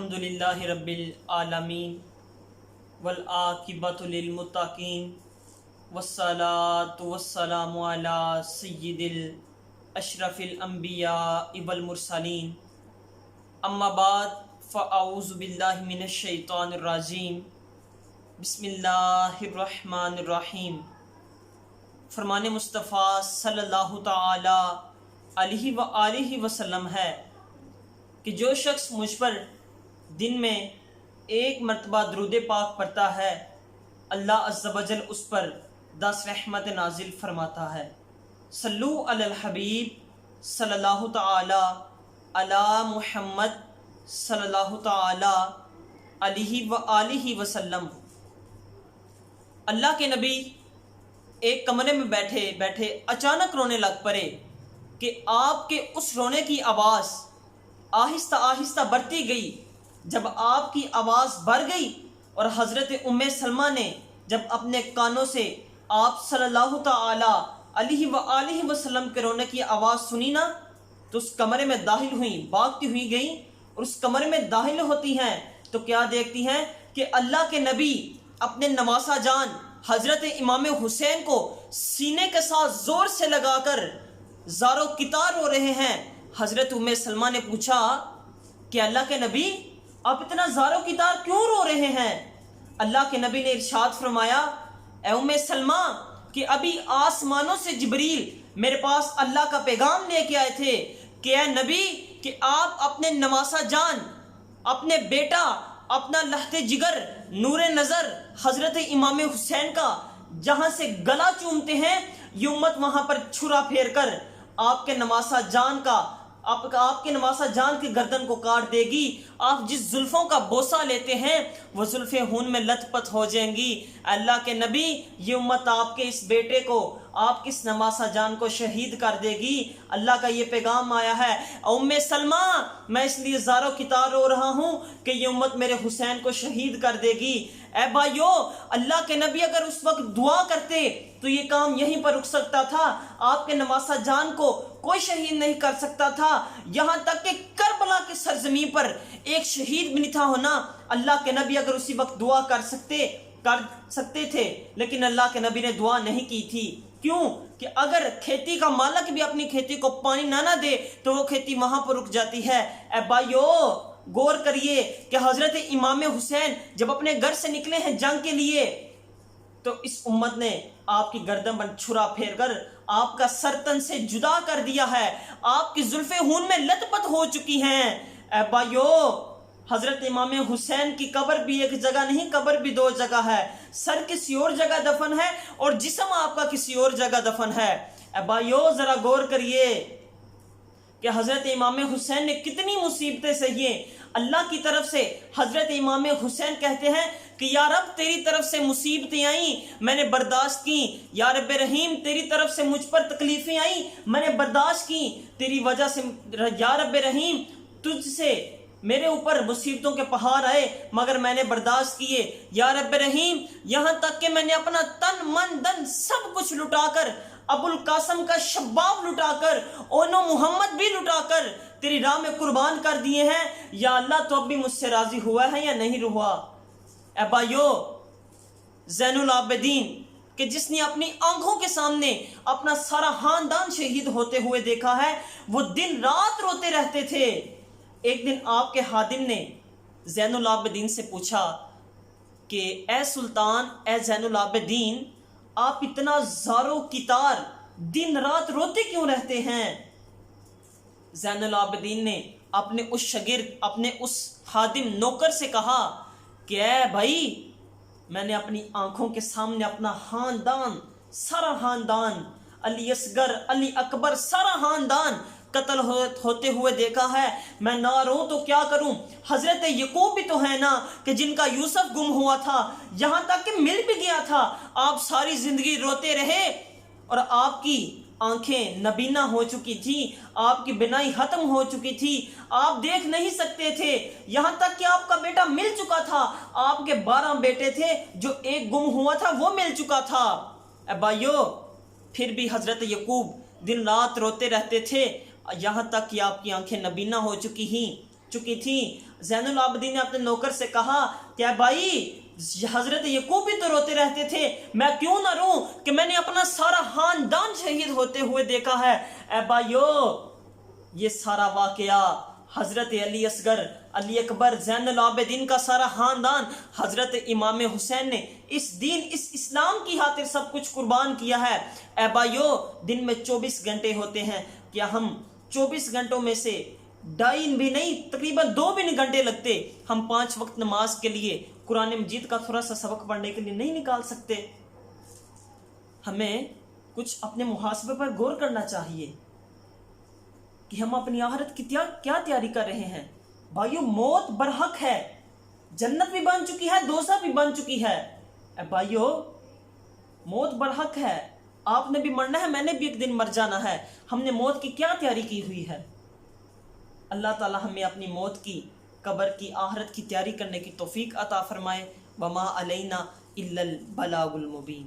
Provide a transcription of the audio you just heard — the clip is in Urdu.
الحمدللہ رب العالمین والعاقبۃ للمتقین والصلاۃ والسلام علی سید الاشرف الانبیاء والمرسلین اما بعد فاعوذ باللہ من الشیطان الرجیم بسم اللہ الرحمن الرحیم۔ فرمان مصطفیٰ صلی اللہ تعالی علیہ وآلہ وسلم ہے کہ جو شخص مجھ پر دن میں ایک مرتبہ درود پاک پڑھتا ہے اللہ عز و جل اس پر 10 رحمت نازل فرماتا ہے۔ صلو علی الحبیب صلی اللہ تعالی علی محمد صلی اللہ تعالی علیہ وآلہ وسلم۔ اللہ کے نبی ایک کمرے میں بیٹھے بیٹھے اچانک رونے لگ پڑے کہ آپ کے اس رونے کی آواز آہستہ آہستہ بڑھتی گئی۔ جب آپ کی آواز بڑھ گئی اور حضرت ام سلمہ نے جب اپنے کانوں سے آپ صلی اللہ تعالی علیہ وآلہ وسلم کے رونے کی آواز سنی نا تو اس کمرے میں داخل ہوئیں، بھاگتی ہوئی گئیں اور اس کمرے میں داخل ہوتی ہیں تو کیا دیکھتی ہیں کہ اللہ کے نبی اپنے نواسہ جان حضرت امام حسین کو سینے کے ساتھ زور سے لگا کر زارو کتار رو رہے ہیں۔ حضرت ام سلمہ نے پوچھا کہ اللہ کے نبی آپ اتنا زارو کتار کیوں رو رہے ہیں؟ اللہ کے نبی نے ارشاد فرمایا اے ام سلمہ کہ ابھی آسمانوں سے جبریل میرے پاس اللہ کا پیغام لے کے آئے تھے کہ اے نبی کہ آپ اپنے نواسہ جان، اپنے بیٹا، اپنا لہتے جگر، نور نظر حضرت امام حسین کا جہاں سے گلا چومتے ہیں یہ امت وہاں پر چھرا پھیر کر آپ کے نواسہ جان کا آپ کے نواسہ جان کی گردن کو کاٹ دے گی۔ آپ جس زلفوں کا بوسہ لیتے ہیں وہ زلفیں خون میں لت پت ہو جائیں گی۔ اللہ کے نبی یہ امت آپ کے اس بیٹے کو، آپ کس نواسہ جان کو شہید کر دے گی۔ اللہ کا یہ پیغام آیا ہے ام سلمہ میں اس لیے زارو کتار رو رہا ہوں کہ یہ امت میرے حسین کو شہید کر دے گی۔ اے بھائیو، اللہ کے نبی اگر اس وقت دعا کرتے تو یہ کام یہیں پر رک سکتا تھا، آپ کے نواسہ جان کو کوئی شہید نہیں کر سکتا تھا، یہاں تک کہ کربلا کے سرزمین پر ایک شہید بھی نہیں تھا ہونا۔ اللہ کے نبی اگر اسی وقت دعا کر سکتے تھے لیکن اللہ کے نبی نے دعا نہیں کی تھی۔ کیوں کہ اگر کھیتی کا مالک بھی اپنی کھیتی کو پانی نہ دے تو وہ کھیتی وہاں پر رک جاتی ہے۔ اے بھائیو غور کریے کہ حضرت امام حسین جب اپنے گھر سے نکلے ہیں جنگ کے لیے تو اس امت نے آپ کی گردن پر چھرا پھیر کر آپ کا سر تن سے جدا کر دیا ہے، آپ کی زلفیں خون میں لت پت ہو چکی ہیں۔ اے بھائیو حضرت امام حسین کی قبر بھی ایک جگہ نہیں، قبر بھی 2 جگہ ہے، سر کسی اور جگہ دفن ہے اور جسم آپ کا کسی اور جگہ دفن ہے۔ اے بھائیو ذرا غور کریے کہ حضرت امام حسین نے کتنی مصیبتیں سہی۔ اللہ کی طرف سے حضرت امام حسین کہتے ہیں کہ یا رب تیری طرف سے مصیبتیں آئیں میں نے برداشت کی، یا رب رحیم تیری طرف سے مجھ پر تکلیفیں آئیں میں نے برداشت کی، تیری وجہ سے یا رب رحیم تجھ سے میرے اوپر مصیبتوں کے پہاڑ آئے مگر میں نے برداشت کیے، یا رب رحیم یہاں تک کہ میں نے اپنا تن من دن سب کچھ لٹا کر، ابو القاسم کا شباب لٹا کر، اونو محمد بھی لٹا کر تیری راہ میں قربان کر دیے ہیں۔ یا اللہ تو اب بھی مجھ سے راضی ہوا ہے یا نہیں ہوا؟ اے بھائیو زین العابدین کہ جس نے اپنی آنکھوں کے سامنے اپنا سارا خاندان شہید ہوتے ہوئے دیکھا ہے وہ دن رات روتے رہتے تھے۔ ایک دن آپ کے خادم نے زین العابدین سے پوچھا کہ اے سلطان، اے زین العابدین آپ اتنا زارو کتار دن رات روتے کیوں رہتے ہیں؟ زین العابدین نے اپنے اس شاگرد، اپنے اس خادم نوکر سے کہا کہ اے بھائی میں نے اپنی آنکھوں کے سامنے اپنا خاندان، سارا خاندان، علی اصغر، علی اکبر، سارا خاندان قتل ہوتے ہوئے دیکھا ہے، میں نہ رہوں تو کیا کروں؟ حضرت یعقوب بھی تو ہے نا کہ جن کا یوسف گم ہوا تھا، یہاں تک کہ مل بھی گیا تھا، آپ ساری زندگی روتے رہے اور آپ کی آنکھیں نبینا ہو چکی تھی، آپ کی بینائی ختم ہو چکی تھی، آپ دیکھ نہیں سکتے تھے، یہاں تک کہ آپ کا بیٹا مل چکا تھا، آپ کے 12 بیٹے تھے جو ایک گم ہوا تھا وہ مل چکا تھا۔ اے بھائیو پھر بھی حضرت یعقوب دن رات روتے رہتے تھے یہاں تک کہ آپ کی آنکھیں نبینا ہو چکی ہیں۔ چکی تھیں، زین العابدین نے اپنے نوکر سے کہا کہ اے بھائی، حضرت یعقوب بھی تو روتے رہتے تھے، میں کیوں نہ روں کہ میں نے اپنا سارا خاندان شہید ہوتے ہوئے دیکھا ہے۔ اے بھائیو، یہ سارا واقعہ حضرت علی اصغر، علی اکبر، زین العابدین کا سارا خاندان، حضرت امام حسین نے اس دین، اس اسلام کی خاطر سب کچھ قربان کیا ہے۔ اے بھائیو، دن میں 24 گھنٹے ہوتے ہیں، کیا ہم 24 گھنٹوں میں سے 2.5 بھی نہیں، تقریباً 2 بھی نہیں گھنٹے لگتے، ہم 5 وقت نماز کے لیے، قرآن مجید کا تھوڑا سا سبق پڑھنے کے لیے نہیں نکال سکتے؟ ہمیں کچھ اپنے محاسبے پر غور کرنا چاہیے کہ ہم اپنی آخرت کی کیا تیاری کر رہے ہیں۔ بھائیو، موت برحق ہے، جنت بھی بن چکی ہے، دوزخ بھی بن چکی ہے۔ اے بھائیو، موت برحق ہے، آپ نے بھی مرنا ہے، میں نے بھی ایک دن مر جانا ہے۔ ہم نے موت کی کیا تیاری کی ہوئی ہے؟ اللہ تعالی ہمیں اپنی موت کی، قبر کی، آخرت کی تیاری کرنے کی توفیق عطا فرمائے۔ وما علینا الا البلاغ المبین۔